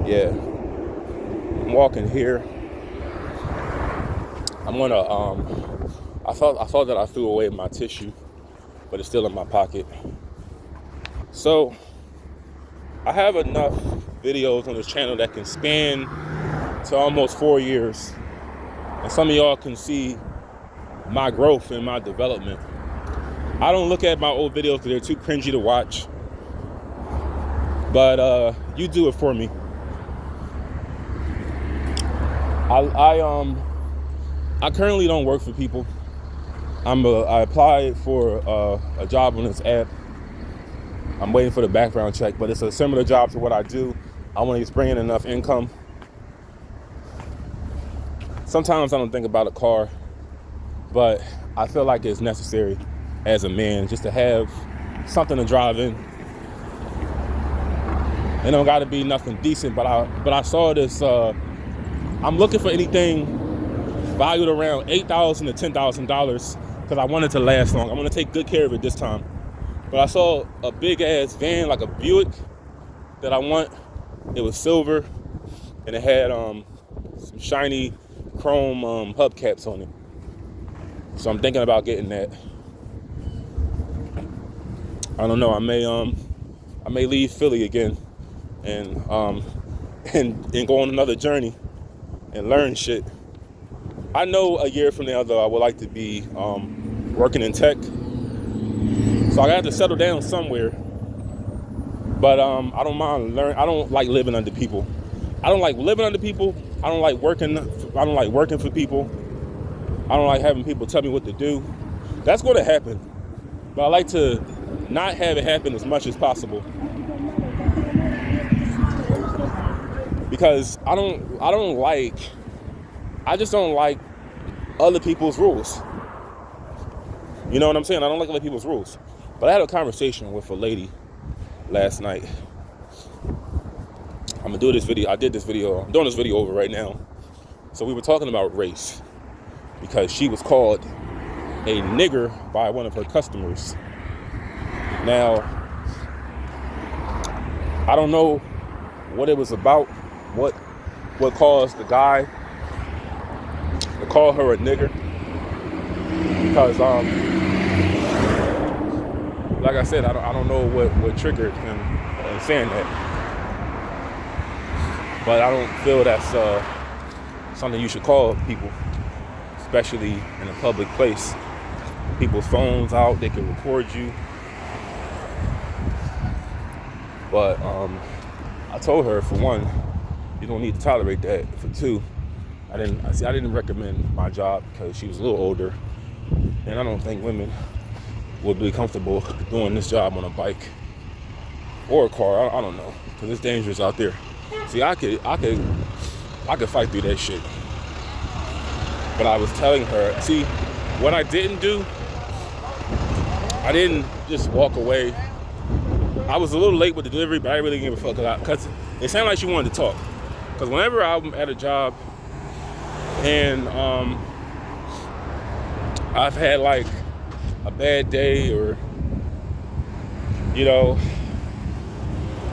Yeah, I'm walking here. I'm gonna I thought that I threw away my tissue, but it's still in my pocket. So I have enough videos on this channel that can span to almost 4 years, and some of y'all can see my growth and my development. I don't look at my old videos because they're too cringy to watch, but you do it for me. I currently don't work for people. I applied for a job on this app. I'm waiting for the background check, but it's a similar job to what I do. I want to just bring in enough income. Sometimes I don't think about a car, but I feel like it's necessary as a man just to have something to drive in. It don't got to be nothing decent, but I saw this. I'm looking for anything valued around $8,000 to $10,000 because I want it to last long. I want to take good care of it this time. But I saw a big ass van, like a Buick, that I want. It was silver, and it had some shiny chrome hubcaps on it. So I'm thinking about getting that. I don't know. I may leave Philly again and go on another journey and learn shit. I know a year from now, though, I would like to be working in tech. So I got to settle down somewhere. But I don't mind learning. I don't like living under people. I don't like living under people. I don't like working for people. I don't like having people tell me what to do. That's going to happen. But I like to not have it happen as much as possible. Because I just don't like other people's rules. You know what I'm saying? I don't like other people's rules. But I had a conversation with a lady last night. I'm gonna do this video. I'm doing this video over right now. So we were talking about race because she was called a nigger by one of her customers. Now, I don't know what it was about, what caused the guy to call her a nigger, because like I said, I don't know what triggered him in saying that, but I don't feel that's something you should call people, especially in a public place. People's phones out, they can record you. But I told her, for one, you don't need to tolerate that. For two, I didn't recommend my job because she was a little older, and I don't think women would be comfortable doing this job on a bike or a car. I don't know, because it's dangerous out there. See, I could fight through that shit. But I was telling her, see, what I didn't do, I didn't just walk away. I was a little late with the delivery, but I didn't really give a fuck because it sounded like she wanted to talk. Because whenever I'm at a job and I've had like a bad day, or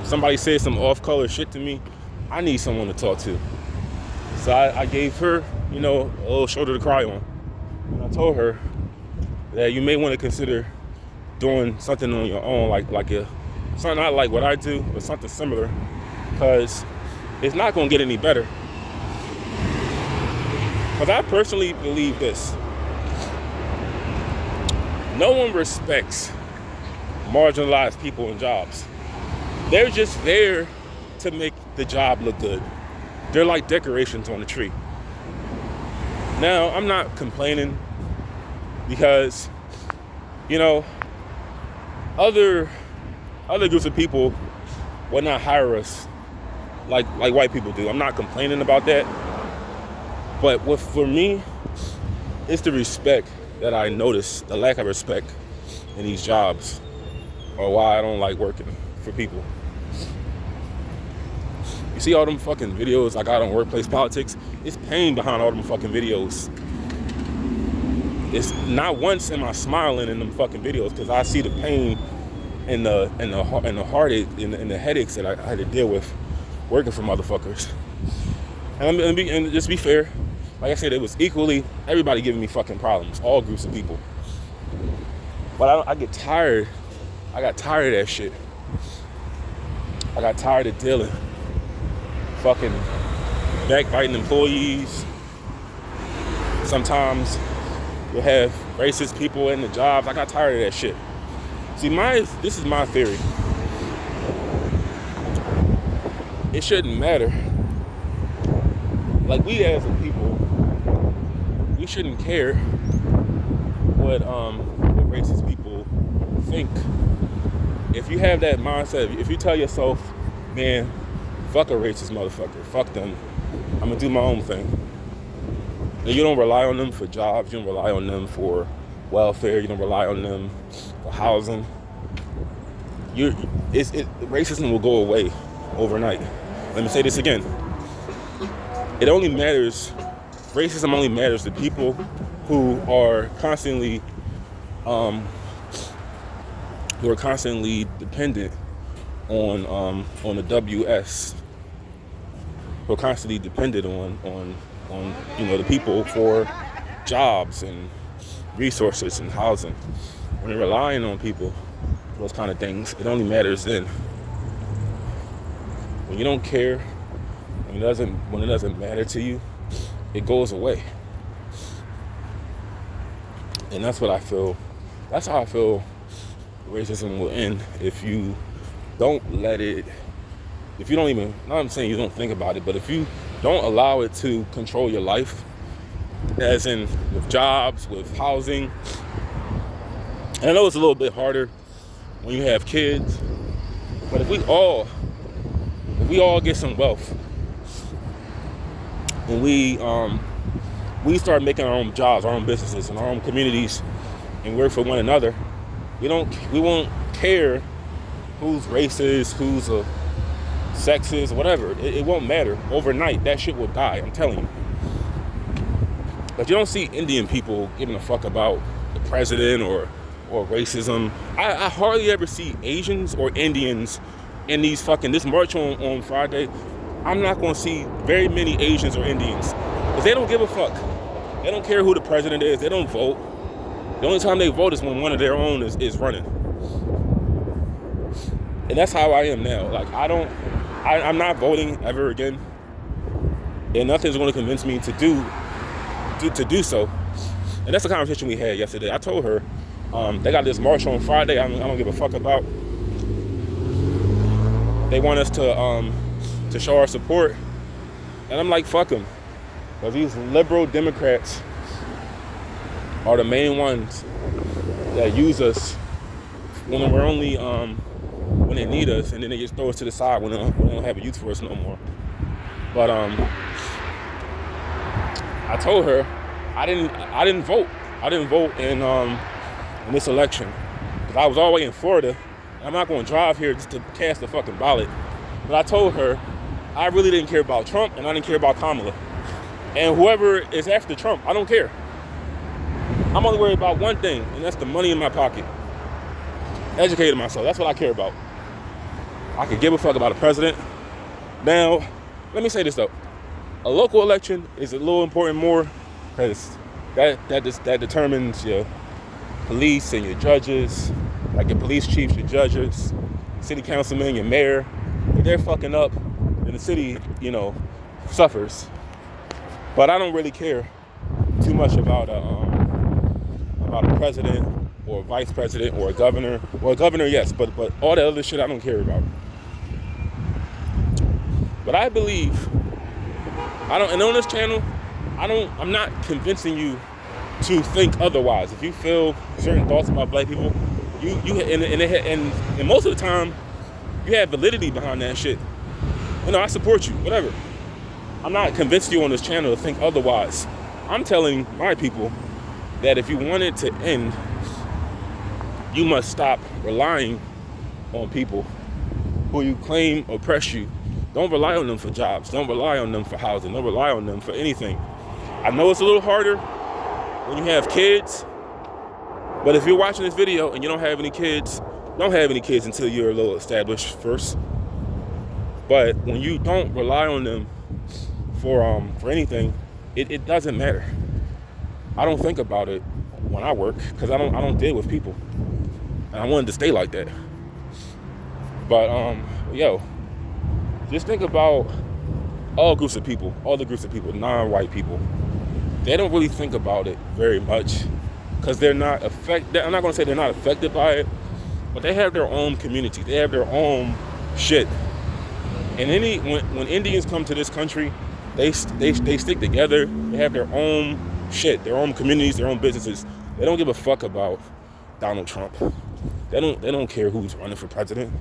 somebody said some off-color shit to me, I need someone to talk to. So I gave her, a little shoulder to cry on. And I told her that you may want to consider doing something on your own, like something not like what I do, but something similar, because it's not going to get any better. Because I personally believe this. No one respects marginalized people in jobs. They're just there to make the job look good. They're like decorations on a tree. Now, I'm not complaining because, other groups of people would not hire us like white people do. I'm not complaining about that. But for me, it's the respect that I notice, the lack of respect in these jobs, or why I don't like working for people. You see all them fucking videos I got on workplace politics? It's pain behind all them fucking videos. It's not once am I smiling in them fucking videos, because I see the pain and the heartache and the headaches that I had to deal with working for motherfuckers. And just be fair, like I said, it was equally everybody giving me fucking problems, all groups of people. But I get tired. I got tired of that shit. I got tired of dealing. Fucking backbiting employees. Sometimes you'll have racist people in the jobs. I got tired of that shit. See, this is my theory. It shouldn't matter. Like, we as a people, we shouldn't care what racist people think. If you have that mindset, if you tell yourself, man, fuck a racist motherfucker, fuck them, I'm gonna do my own thing. And you don't rely on them for jobs, you don't rely on them for welfare, you don't rely on them for housing. Racism will go away overnight. Let me say this again. Racism only matters to people who are constantly dependent on the WS, who are constantly dependent on the people for jobs and resources and housing. When you're relying on people for those kind of things, it only matters then. When you don't care, when it doesn't matter to you, it goes away. And that's what I feel. That's how I feel racism will end if you don't let it, if you don't even, not I'm saying you don't think about it, but if you don't allow it to control your life, as in with jobs, with housing. And I know it's a little bit harder when you have kids, but if we all get some wealth, and we start making our own jobs, our own businesses, and our own communities, and work for one another, we won't care whose race is, whose sex is, whatever. It won't matter. Overnight, that shit will die, I'm telling you. But you don't see Indian people giving a fuck about the president or racism. I hardly ever see Asians or Indians in this march on Friday. I'm not going to see very many Asians or Indians because they don't give a fuck. They don't care who the president is. They don't vote. The only time they vote is when one of their own is running. And that's how I am now. Like, I'm not voting ever again. And nothing's going to convince me to do so. And that's the conversation we had yesterday. I told her, they got this march on Friday I don't give a fuck about. They want us to show our support. And I'm like, fuck them. Because these liberal Democrats are the main ones that use us when we're only, when they need us, and then they just throw us to the side when they don't have a use for us no more. But I told her I didn't vote. I didn't vote in this election because I was all the way in Florida. I'm not going to drive here just to cast a fucking ballot. But I told her I really didn't care about Trump and I didn't care about Kamala. And whoever is after Trump, I don't care. I'm only worried about one thing, and that's the money in my pocket. Educated myself. That's what I care about. I could give a fuck about a president. Now, let me say this though. A local election is a little important more because that determines your police and your judges, like your police chiefs, your judges, city councilmen, your mayor. If they're fucking up, then the city, suffers. But I don't really care too much about a president or a vice president or a governor. Well, a governor, yes, but all that other shit I don't care about. But I believe and on this channel, I'm not convincing you to think otherwise. If you feel certain thoughts about black people, and most of the time, you have validity behind that shit. I support you, whatever. I'm not convincing you on this channel to think otherwise. I'm telling my people that if you want it to end, you must stop relying on people who you claim oppress you. Don't rely on them for jobs. Don't rely on them for housing. Don't rely on them for anything. I know it's a little harder when you have kids, but if you're watching this video and you don't have any kids, don't have any kids until you're a little established first. But when you don't rely on them for anything, it doesn't matter. I don't think about it when I work because I don't deal with people, and I wanted to stay like that. But just think about all the groups of people, non-white people. They don't really think about it very much because they're not affected. I'm not going to say they're not affected by it, but they have their own community. They have their own shit. And when Indians come to this country, they stick together. They have their own shit, their own communities, their own businesses. They don't give a fuck about Donald Trump. They don't care who's running for president.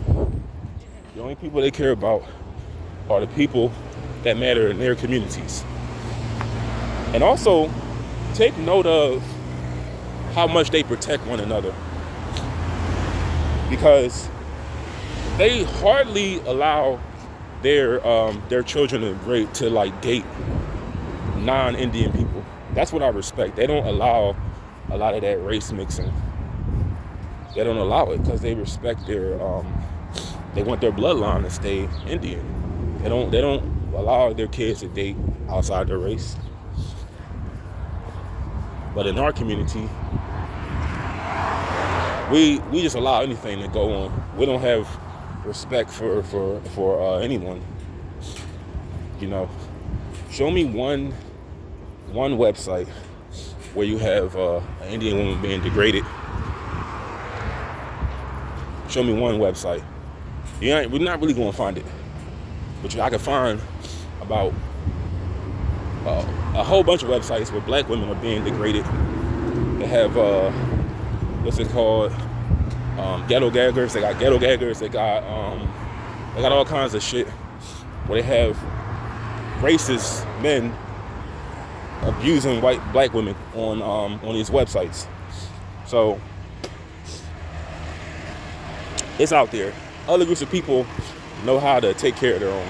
The only people they care about are the people that matter in their communities. And also, take note of how much they protect one another. Because they hardly allow their children to like date non-Indian people. That's what I respect. They don't allow a lot of that race mixing. They don't allow it because they respect they want their bloodline to stay Indian. They don't allow their kids to date outside their race. But in our community, we just allow anything to go on. We don't have respect for anyone. You know, show me one website where you have an Indian woman being degraded. Show me one website. We're not really going to find it, but I can find about a whole bunch of websites where black women are being degraded. They have what's it called? Ghetto gaggers. They got ghetto gaggers. They got all kinds of shit where they have racist men abusing black women on these websites. So it's out there. Other groups of people know how to take care of their own.